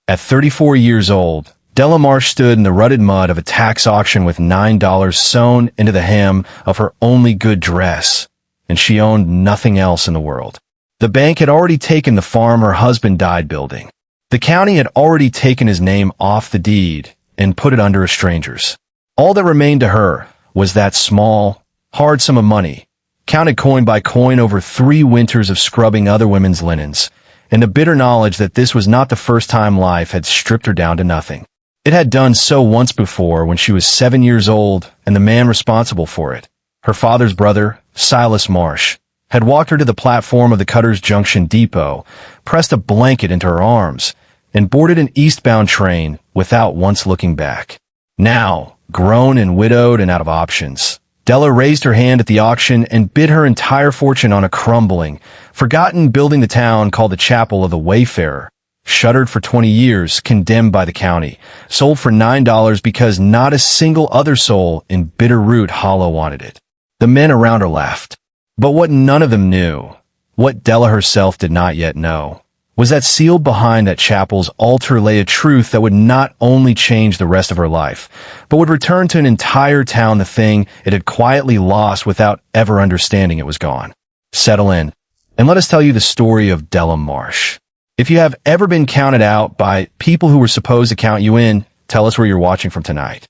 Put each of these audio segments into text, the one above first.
At 34 years old, Della Marsh stood in the rutted mud of a tax auction with $9 sewn into the hem of her only good dress, and she owned nothing else in the world. The bank had already taken the farm her husband died building. The county had already taken his name off the deed and put it under a stranger's. All that remained to her was that small, hard sum of money, counted coin by coin over 3 winters of scrubbing other women's linens, and the bitter knowledge that this was not the first time life had stripped her down to nothing. It had done so once before when she was 7 years old, and the man responsible for it, her father's brother, Silas Marsh, had walked her to the platform of the Cutters Junction depot, pressed a blanket into her arms, and boarded an eastbound train without once looking back. Now, grown and widowed and out of options, Della raised her hand at the auction and bid her entire fortune on a crumbling, forgotten building the town called the Chapel of the Wayfarer, shuttered for 20 years, condemned by the county, sold for $9 because not a single other soul in Bitterroot Hollow wanted it. The men around her laughed. But what none of them knew, what Della herself did not yet know, was that sealed behind that chapel's altar lay a truth that would not only change the rest of her life, but would return to an entire town the thing it had quietly lost without ever understanding it was gone. Settle in, and let us tell you the story of Della Marsh. If you have ever been counted out by people who were supposed to count you in, tell us where you're watching from tonight.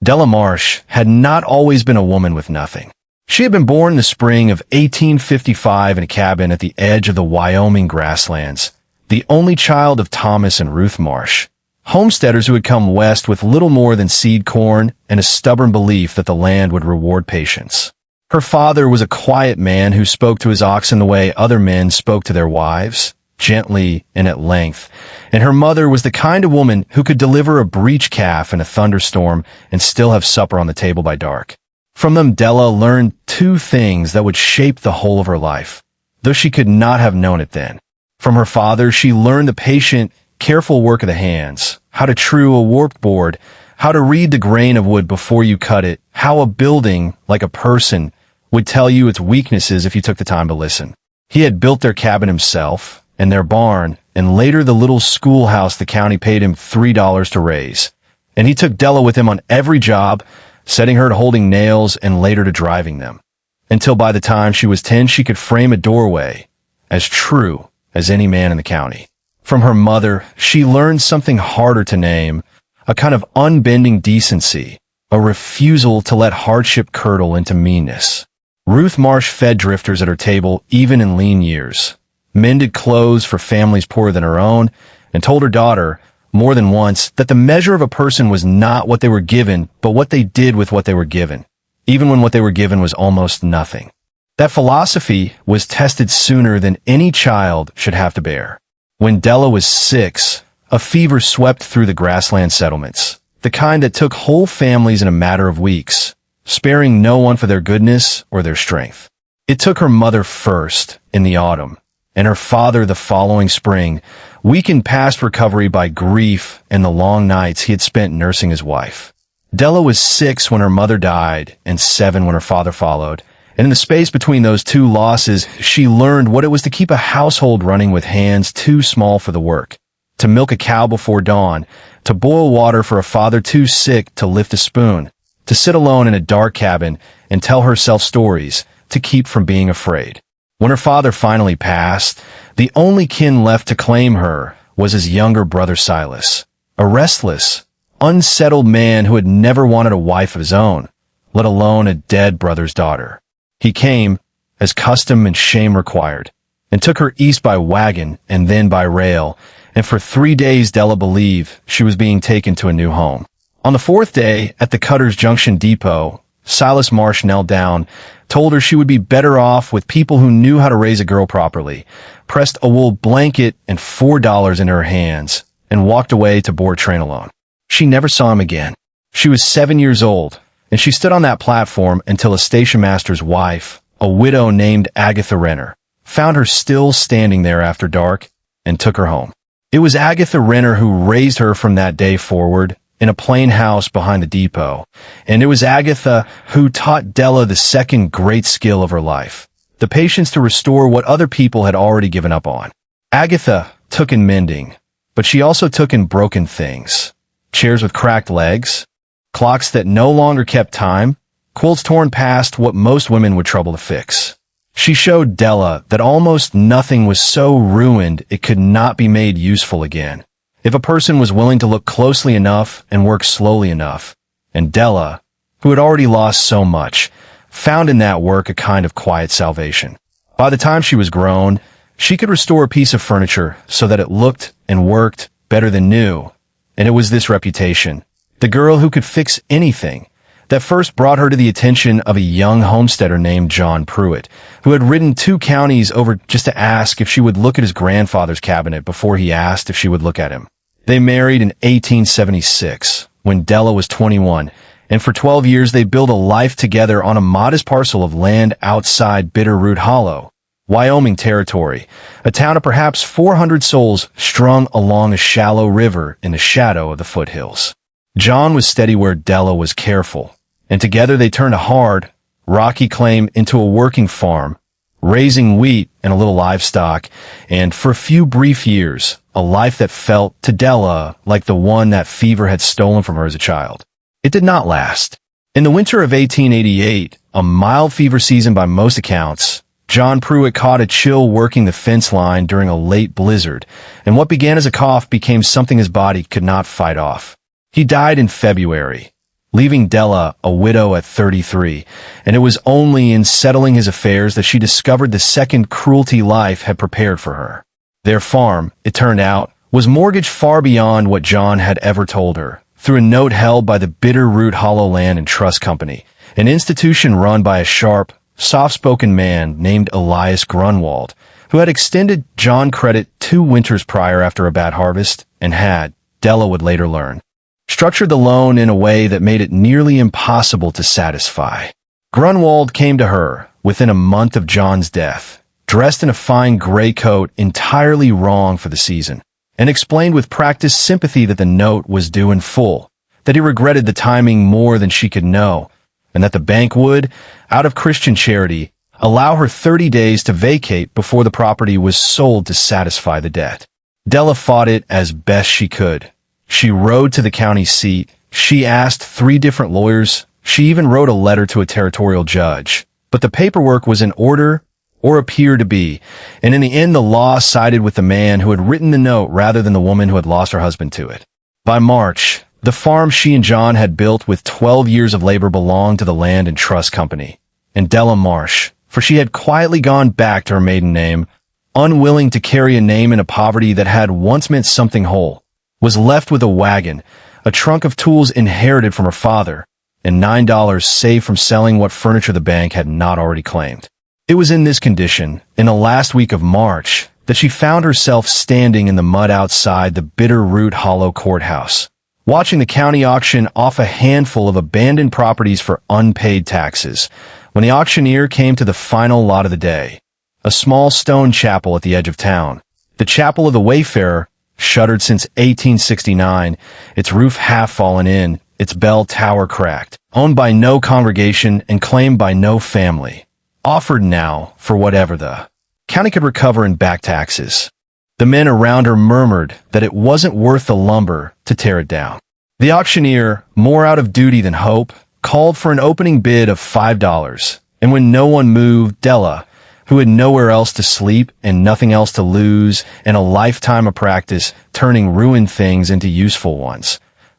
Della Marsh had not always been a woman with nothing. She had been born in the spring of 1855 in a cabin at the edge of the Wyoming grasslands, the only child of Thomas and Ruth Marsh, homesteaders who had come west with little more than seed corn and a stubborn belief that the land would reward patience. Her father was a quiet man who spoke to his oxen the way other men spoke to their wives, gently and at length, and her mother was the kind of woman who could deliver a breech calf in a thunderstorm and still have supper on the table by dark. From them, Della learned 2 things that would shape the whole of her life, though she could not have known it then. From her father, she learned the patient, careful work of the hands, how to true a warped board, how to read the grain of wood before you cut it, how a building, like a person, would tell you its weaknesses if you took the time to listen. He had built their cabin himself, and their barn, and later the little schoolhouse the county paid him $3 to raise. And he took Della with him on every job, setting her to holding nails and later to driving them. Until by the time she was 10, she could frame a doorway, as true as any man in the county. From her mother, she learned something harder to name, a kind of unbending decency, a refusal to let hardship curdle into meanness. Ruth Marsh fed drifters at her table even in lean years, mended clothes for families poorer than her own, and told her daughter, more than once, that the measure of a person was not what they were given, but what they did with what they were given, even when what they were given was almost nothing. That philosophy was tested sooner than any child should have to bear. When Della was 6, a fever swept through the grassland settlements, the kind that took whole families in a matter of weeks, sparing no one for their goodness or their strength. It took her mother first in the autumn, and her father the following spring, weakened past recovery by grief and the long nights he had spent nursing his wife. Della was 6 when her mother died and 7 when her father followed, and in the space between those 2 losses, she learned what it was to keep a household running with hands too small for the work, to milk a cow before dawn, to boil water for a father too sick to lift a spoon, to sit alone in a dark cabin and tell herself stories, to keep from being afraid. When her father finally passed, the only kin left to claim her was his younger brother Silas, a restless, unsettled man who had never wanted a wife of his own, let alone a dead brother's daughter. He came, as custom and shame required, and took her east by wagon and then by rail, and for 3 days Della believed she was being taken to a new home. On the 4th day, at the Cutters Junction depot, Silas Marsh knelt down, told her she would be better off with people who knew how to raise a girl properly, pressed a wool blanket and $4 in her hands, and walked away to board train alone. She never saw him again. She was 7 years old, and she stood on that platform until a station master's wife, a widow named Agatha Renner, found her still standing there after dark and took her home. It was Agatha Renner who raised her from that day forward, in a plain house behind the depot, and it was Agatha who taught Della the second great skill of her life, the patience to restore what other people had already given up on. Agatha took in mending, but she also took in broken things. Chairs with cracked legs, clocks that no longer kept time, quilts torn past what most women would trouble to fix. She showed Della that almost nothing was so ruined it could not be made useful again, if a person was willing to look closely enough and work slowly enough. And Della, who had already lost so much, found in that work a kind of quiet salvation. By the time she was grown, she could restore a piece of furniture so that it looked and worked better than new. And it was this reputation, the girl who could fix anything, that first brought her to the attention of a young homesteader named John Pruitt, who had ridden 2 counties over just to ask if she would look at his grandfather's cabinet before he asked if she would look at him. They married in 1876, when Della was 21, and for 12 years they built a life together on a modest parcel of land outside Bitterroot Hollow, Wyoming Territory, a town of perhaps 400 souls strung along a shallow river in the shadow of the foothills. John was steady where Della was careful, and together they turned a hard, rocky claim into a working farm, raising wheat and a little livestock, and for a few brief years, a life that felt to Della like the one that fever had stolen from her as a child. It did not last. In the winter of 1888, a mild fever season by most accounts, John Pruitt caught a chill working the fence line during a late blizzard, and what began as a cough became something his body could not fight off. He died in February, leaving Della a widow at 33, and it was only in settling his affairs that she discovered the second cruelty life had prepared for her. Their farm, it turned out, was mortgaged far beyond what John had ever told her, through a note held by the Bitterroot Hollow Land and Trust Company, an institution run by a sharp, soft-spoken man named Elias Grunwald, who had extended John credit 2 winters prior after a bad harvest, and had, Della would later learn, structured the loan in a way that made it nearly impossible to satisfy. Grunwald came to her within a month of John's death, dressed in a fine gray coat entirely wrong for the season, and explained with practiced sympathy that the note was due in full, that he regretted the timing more than she could know, and that the bank would, out of Christian charity, allow her 30 days to vacate before the property was sold to satisfy the debt. Della fought it as best she could. She rode to the county seat. She asked 3 different lawyers. She even wrote a letter to a territorial judge. But the paperwork was in order, or appeared to be, and in the end the law sided with the man who had written the note rather than the woman who had lost her husband to it. By March, the farm she and John had built with 12 years of labor belonged to the Land and Trust Company. And Della Marsh, for she had quietly gone back to her maiden name, unwilling to carry a name in a poverty that had once meant something whole, was left with a wagon, a trunk of tools inherited from her father, and $9 saved from selling what furniture the bank had not already claimed. It was in this condition, in the last week of March, that she found herself standing in the mud outside the Bitterroot Hollow courthouse, watching the county auction off a handful of abandoned properties for unpaid taxes, when the auctioneer came to the final lot of the day, a small stone chapel at the edge of town, the Chapel of the Wayfarer, shuttered since 1869, its roof half fallen in, its bell tower cracked, owned by no congregation and claimed by no family, offered now for whatever the county could recover in back taxes. The men around her murmured that it wasn't worth the lumber to tear it down. The auctioneer, more out of duty than hope, called for an opening bid of $5, and when no one moved, Della, who had nowhere else to sleep and nothing else to lose and a lifetime of practice turning ruined things into useful ones,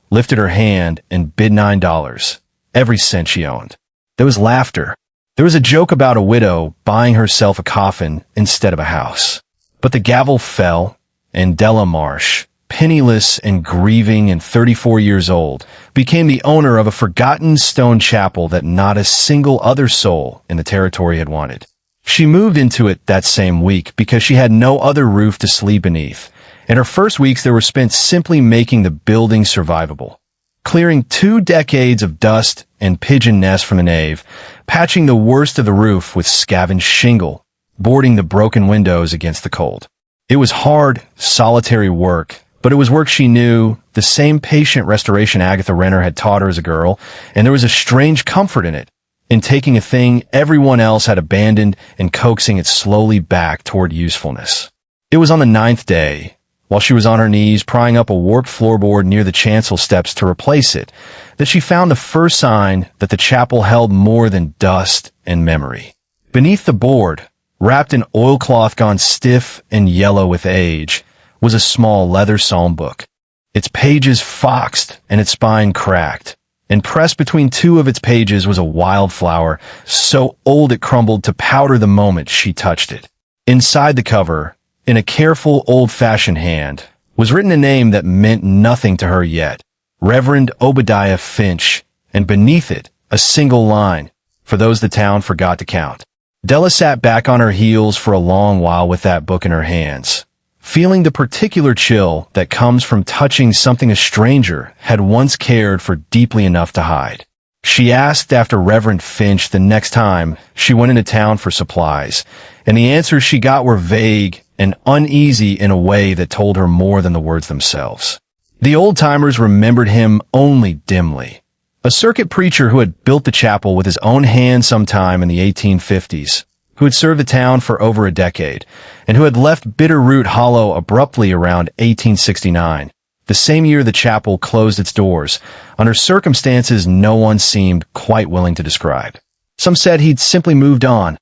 lifted her hand and bid $9, every cent she owned. There was laughter. There was a joke about a widow buying herself a coffin instead of a house. But the gavel fell, and Della Marsh, penniless and grieving and 34 years old, became the owner of a forgotten stone chapel that not a single other soul in the territory had wanted. She moved into it that same week because she had no other roof to sleep beneath, and her first weeks there were spent simply making the building survivable, clearing 2 decades of dust and pigeon nests from the nave, patching the worst of the roof with scavenged shingle, boarding the broken windows against the cold. It was hard, solitary work, but it was work she knew, the same patient restoration Agatha Renner had taught her as a girl, and there was a strange comfort in it, in taking a thing everyone else had abandoned and coaxing it slowly back toward usefulness. It was on the 9th day, while she was on her knees prying up a warped floorboard near the chancel steps to replace it, that she found the first sign that the chapel held more than dust and memory. Beneath the board, wrapped in oilcloth gone stiff and yellow with age, was a small leather psalm book. Its pages foxed and its spine cracked, and pressed between two of its pages was a wildflower, so old it crumbled to powder the moment she touched it. Inside the cover, in a careful, old-fashioned hand, was written a name that meant nothing to her yet, Reverend Obadiah Finch, and beneath it, a single line, for those the town forgot to count. Della sat back on her heels for a long while with that book in her hands, feeling the particular chill that comes from touching something a stranger had once cared for deeply enough to hide. She asked after Reverend Finch the next time she went into town for supplies, and the answers she got were vague and uneasy in a way that told her more than the words themselves. The old-timers remembered him only dimly. A circuit preacher who had built the chapel with his own hands sometime in the 1850s, who had served the town for over a decade, and who had left Bitter Root Hollow abruptly around 1869, the same year the chapel closed its doors, under circumstances no one seemed quite willing to describe. Some said he'd simply moved on,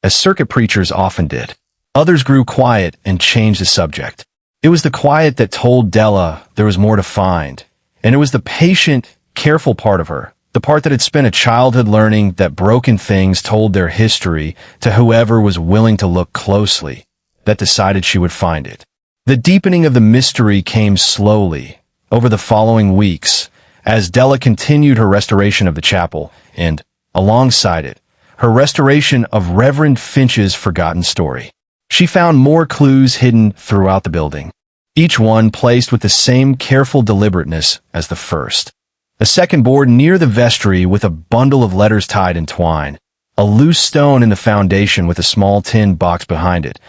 as circuit preachers often did. Others grew quiet and changed the subject. It was the quiet that told Della there was more to find, and it was the patient, careful part of her, the part that had spent a childhood learning that broken things told their history to whoever was willing to look closely, that decided she would find it. The deepening of the mystery came slowly, over the following weeks, as Della continued her restoration of the chapel, and, alongside it, her restoration of Reverend Finch's forgotten story. She found more clues hidden throughout the building, each one placed with the same careful deliberateness as the first. A second board near the vestry with a bundle of letters tied in twine, a loose stone in the foundation with a small tin box behind it,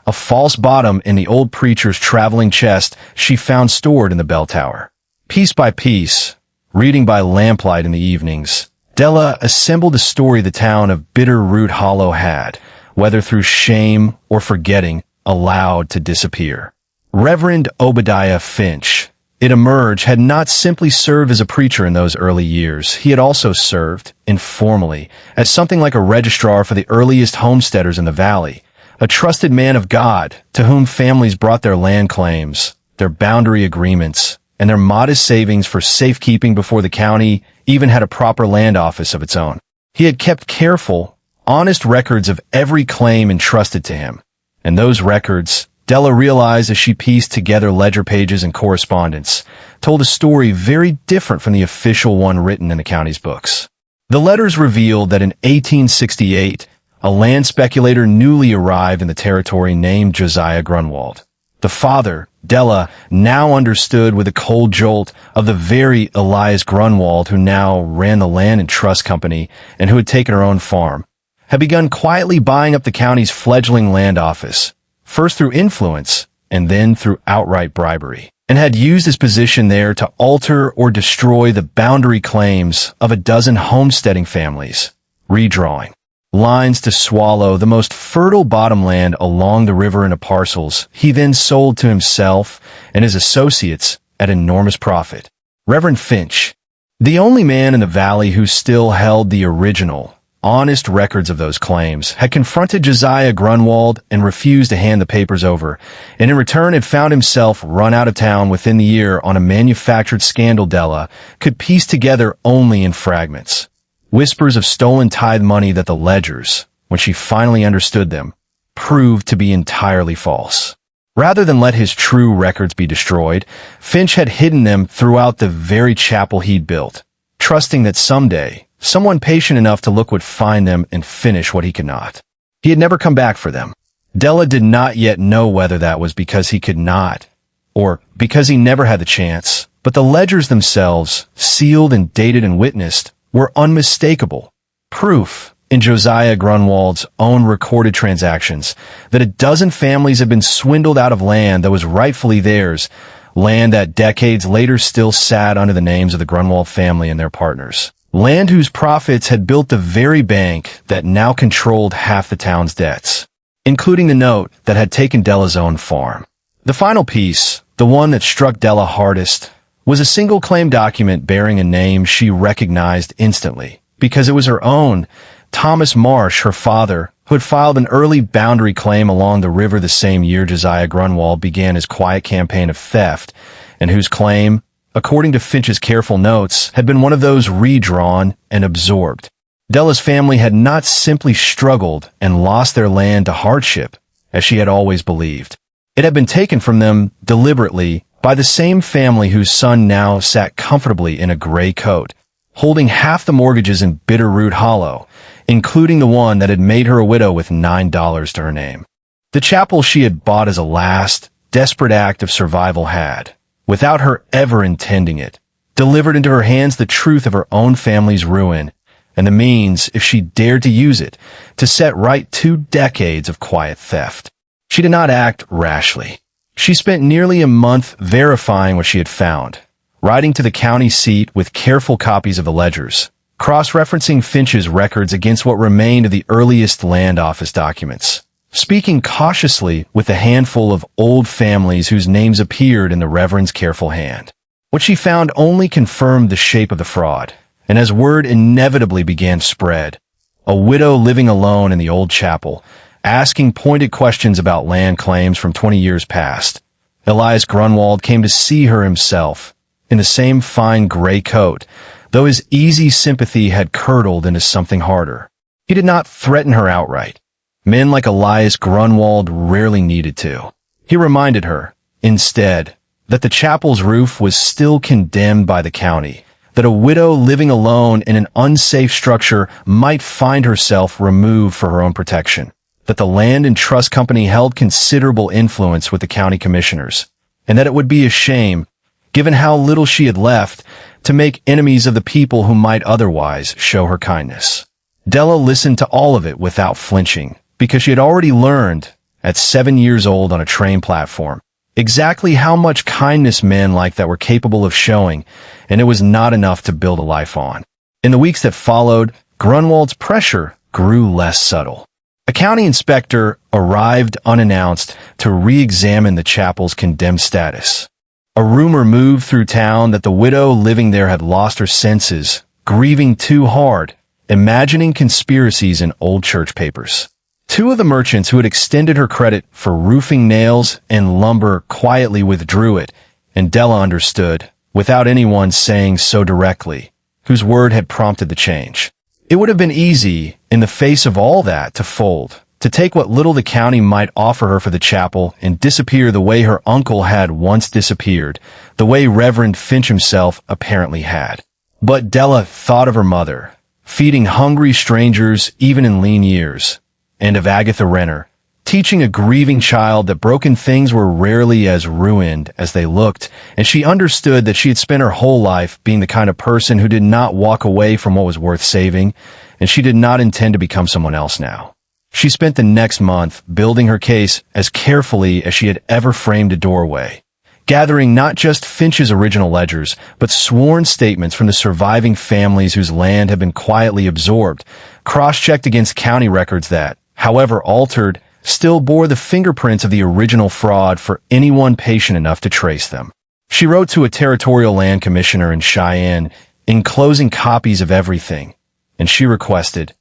a false bottom in the old preacher's traveling chest she found stored in the bell tower. Piece by piece, reading by lamplight in the evenings, Della assembled a story the town of Bitter Root Hollow had, whether through shame or forgetting, allowed to disappear. Reverend Obadiah Finch, it emerged, had not simply served as a preacher in those early years. He had also served, informally, as something like a registrar for the earliest homesteaders in the valley, a trusted man of God to whom families brought their land claims, their boundary agreements, and their modest savings for safekeeping before the county even had a proper land office of its own. He had kept careful, honest records of every claim entrusted to him, and those records, Della realized as she pieced together ledger pages and correspondence, told a story very different from the official one written in the county's books. The letters revealed that in 1868, a land speculator newly arrived in the territory named Josiah Grunwald. The father, Della, now understood with a cold jolt of the very Elias Grunwald who now ran the land and trust company and who had taken her own farm, had begun quietly buying up the county's fledgling land office, first through influence and then through outright bribery, and had used his position there to alter or destroy the boundary claims of a dozen homesteading families, redrawing lines to swallow the most fertile bottomland along the river into parcels he then sold to himself and his associates at enormous profit. Reverend Finch, the only man in the valley who still held the original, honest records of those claims, had confronted Josiah Grunwald and refused to hand the papers over, and in return had found himself run out of town within the year on a manufactured scandal Della could piece together only in fragments. Whispers of stolen tithe money that the ledgers, when she finally understood them, proved to be entirely false. Rather than let his true records be destroyed, Finch had hidden them throughout the very chapel he'd built, trusting that someday, someone patient enough to look would find them and finish what he could not. He had never come back for them. Della did not yet know whether that was because he could not, or because he never had the chance, but the ledgers themselves, sealed and dated and witnessed, were unmistakable. Proof, in Josiah Grunwald's own recorded transactions, that a dozen families had been swindled out of land that was rightfully theirs, land that decades later still sat under the names of the Grunwald family and their partners. Land whose profits had built the very bank that now controlled half the town's debts, including the note that had taken Della's own farm. The final piece, The one that struck Della hardest was a single claim document bearing a name she recognized instantly, because it was her own. Thomas Marsh, her father, who had filed an early boundary claim along the river the same year Josiah Grunwald began his quiet campaign of theft, and whose claim, according to Finch's careful notes, had been one of those redrawn and absorbed. Della's family had not simply struggled and lost their land to hardship, as she had always believed. It had been taken from them deliberately by the same family whose son now sat comfortably in a gray coat, holding half the mortgages in Bitterroot Hollow, including the one that had made her a widow with $9 to her name. The chapel she had bought as a last, desperate act of survival had, without her ever intending it, delivered into her hands the truth of her own family's ruin, and the means, if she dared to use it, to set right 2 decades of quiet theft. She did not act rashly. She spent nearly a month verifying what she had found, riding to the county seat with careful copies of the ledgers, cross-referencing Finch's records against what remained of the earliest land office documents, speaking cautiously with a handful of old families whose names appeared in the Reverend's careful hand. What she found only confirmed the shape of the fraud, and as word inevitably began to spread, a widow living alone in the old chapel, asking pointed questions about land claims from 20 years past. Elias Grunwald came to see her himself, in the same fine gray coat, though his easy sympathy had curdled into something harder. He did not threaten her outright. Men like Elias Grunwald rarely needed to. He reminded her, instead, that the chapel's roof was still condemned by the county, that a widow living alone in an unsafe structure might find herself removed for her own protection, that the Land and Trust Company held considerable influence with the county commissioners, and that it would be a shame, given how little she had left, to make enemies of the people who might otherwise show her kindness. Della listened to all of it without flinching, because she had already learned, at 7 years old on a train platform, exactly how much kindness men like that were capable of showing, and it was not enough to build a life on. In the weeks that followed, Grunwald's pressure grew less subtle. A county inspector arrived unannounced to re-examine the chapel's condemned status. A rumor moved through town that the widow living there had lost her senses, grieving too hard, imagining conspiracies in old church papers. 2 of the merchants who had extended her credit for roofing nails and lumber quietly withdrew it, and Della understood, without anyone saying so directly, whose word had prompted the change. It would have been easy, in the face of all that, to fold, to take what little the county might offer her for the chapel and disappear the way her uncle had once disappeared, the way Reverend Finch himself apparently had. But Della thought of her mother, feeding hungry strangers even in lean years, and of Agatha Renner, teaching a grieving child that broken things were rarely as ruined as they looked, and she understood that she had spent her whole life being the kind of person who did not walk away from what was worth saving, and she did not intend to become someone else now. She spent the next month building her case as carefully as she had ever framed a doorway, gathering not just Finch's original ledgers, but sworn statements from the surviving families whose land had been quietly absorbed, cross-checked against county records that, however altered, still bore the fingerprints of the original fraud for anyone patient enough to trace them. She wrote to a territorial land commissioner in Cheyenne, enclosing copies of everything, and she requested,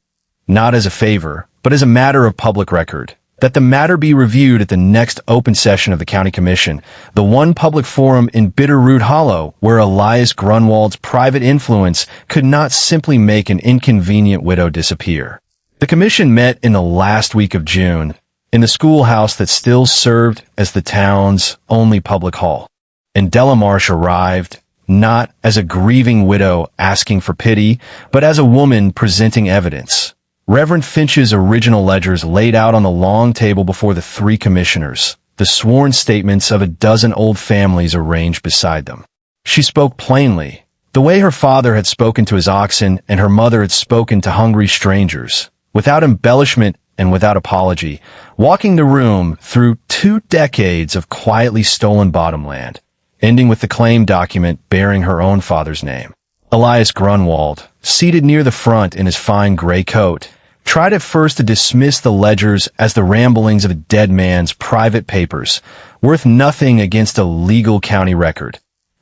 not as a favor, but as a matter of public record, that the matter be reviewed at the next open session of the county commission, the one public forum in Bitterroot Hollow where Elias Grunwald's private influence could not simply make an inconvenient widow disappear. The commission met in the last week of June, in the schoolhouse that still served as the town's only public hall. And Della Marsh arrived, not as a grieving widow asking for pity, but as a woman presenting evidence. Reverend Finch's original ledgers laid out on the long table before the 3 commissioners, the sworn statements of a dozen old families arranged beside them. She spoke plainly, the way her father had spoken to his oxen and her mother had spoken to hungry strangers, without embellishment and without apology, walking the room through 2 decades of quietly stolen bottomland, ending with the claim document bearing her own father's name. Elias Grunwald, seated near the front in his fine gray coat, tried at first to dismiss the ledgers as the ramblings of a dead man's private papers, worth nothing against a legal county record,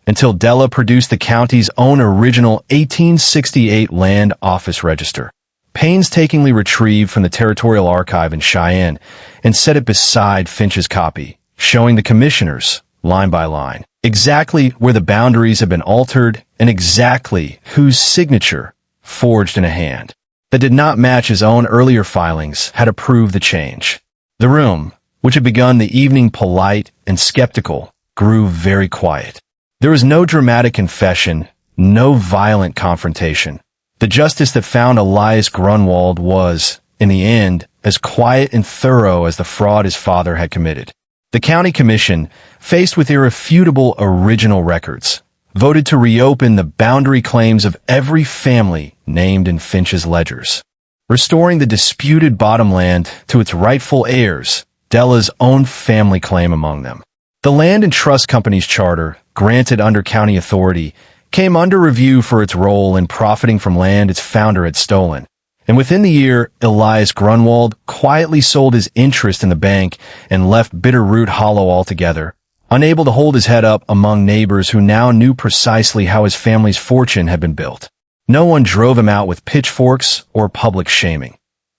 until Della produced the county's own original 1868 land office register, painstakingly retrieved from the Territorial Archive in Cheyenne, and set it beside Finch's copy, showing the commissioners, line by line, exactly where the boundaries had been altered and exactly whose signature, forged in a hand that did not match his own earlier filings, had approved the change. The room, which had begun the evening polite and skeptical, grew very quiet. There was no dramatic confession, no violent confrontation. The justice that found Elias Grunwald was, in the end, as quiet and thorough as the fraud his father had committed. The county commission, faced with irrefutable original records, voted to reopen the boundary claims of every family named in Finch's ledgers, restoring the disputed bottomland to its rightful heirs, Della's own family claim among them. The Land and Trust Company's charter, granted under county authority, came under review for its role in profiting from land its founder had stolen. And within the year, Elias Grunwald quietly sold his interest in the bank and left Bitterroot Hollow altogether, unable to hold his head up among neighbors who now knew precisely how his family's fortune had been built. No one drove him out with pitchforks or public shaming.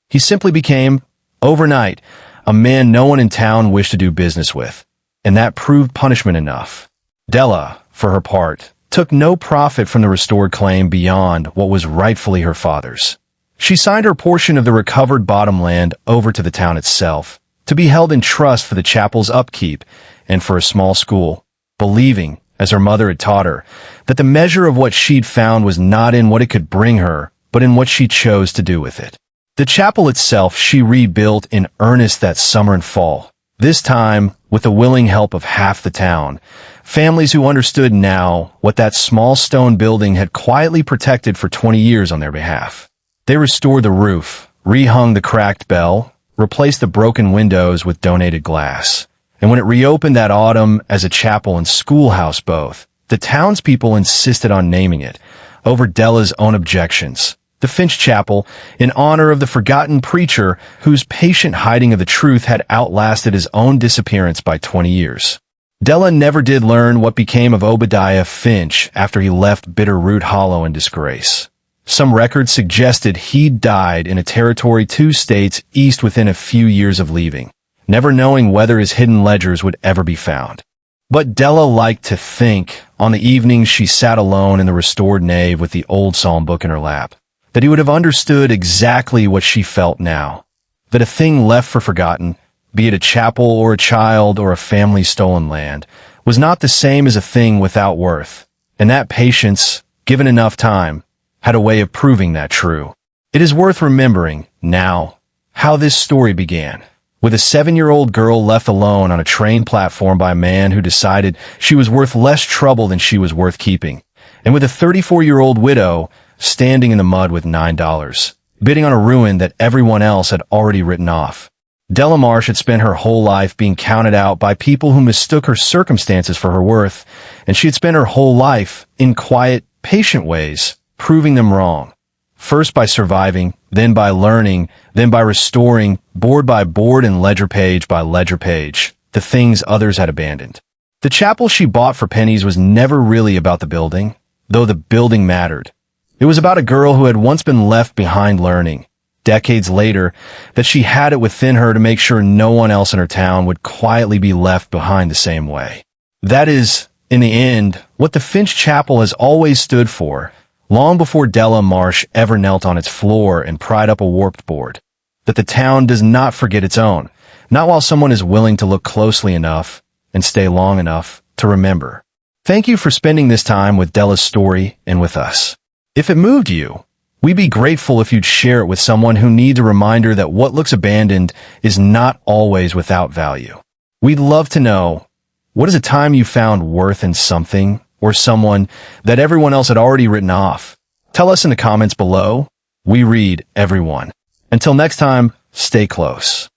He simply became, overnight, a man no one in town wished to do business with, and that proved punishment enough. Della, for her part, took no profit from the restored claim beyond what was rightfully her father's. She signed her portion of the recovered bottomland over to the town itself, to be held in trust for the chapel's upkeep and for a small school, believing, as her mother had taught her, that the measure of what she'd found was not in what it could bring her, but in what she chose to do with it. The chapel itself she rebuilt in earnest that summer and fall, this time with the willing help of half the town, families who understood now what that small stone building had quietly protected for 20 years on their behalf. They restored the roof, rehung the cracked bell, replaced the broken windows with donated glass. And when it reopened that autumn as a chapel and schoolhouse both, the townspeople insisted on naming it, over Della's own objections, the Finch Chapel, in honor of the forgotten preacher whose patient hiding of the truth had outlasted his own disappearance by 20 years. Della never did learn what became of Obadiah Finch after he left Bitterroot Hollow in disgrace. Some records suggested he died in a territory 2 states east within a few years of leaving, never knowing whether his hidden ledgers would ever be found. But Della liked to think, on the evenings she sat alone in the restored nave with the old psalm book in her lap, that he would have understood exactly what she felt now, that a thing left for forgotten, be it a chapel or a child or a family's stolen land, was not the same as a thing without worth, and that patience, given enough time, had a way of proving that true. It is worth remembering, now, how this story began, with a 7-year-old girl left alone on a train platform by a man who decided she was worth less trouble than she was worth keeping, and with a 34-year-old widow standing in the mud with $9, bidding on a ruin that everyone else had already written off. Della Marsh had spent her whole life being counted out by people who mistook her circumstances for her worth, and she had spent her whole life, in quiet, patient ways, proving them wrong. First by surviving, then by learning, then by restoring, board by board and ledger page by ledger page, the things others had abandoned. The chapel she bought for pennies was never really about the building, though the building mattered. It was about a girl who had once been left behind learning, decades later, that she had it within her to make sure no one else in her town would quietly be left behind the same way. That is, in the end, what the Finch Chapel has always stood for, long before Della Marsh ever knelt on its floor and pried up a warped board. That the town does not forget its own, not while someone is willing to look closely enough and stay long enough to remember. Thank you for spending this time with Della's story and with us. If it moved you, we'd be grateful if you'd share it with someone who needs a reminder that what looks abandoned is not always without value. We'd love to know, what is a time you found worth in something or someone that everyone else had already written off? Tell us in the comments below. We read everyone. Until next time, stay close.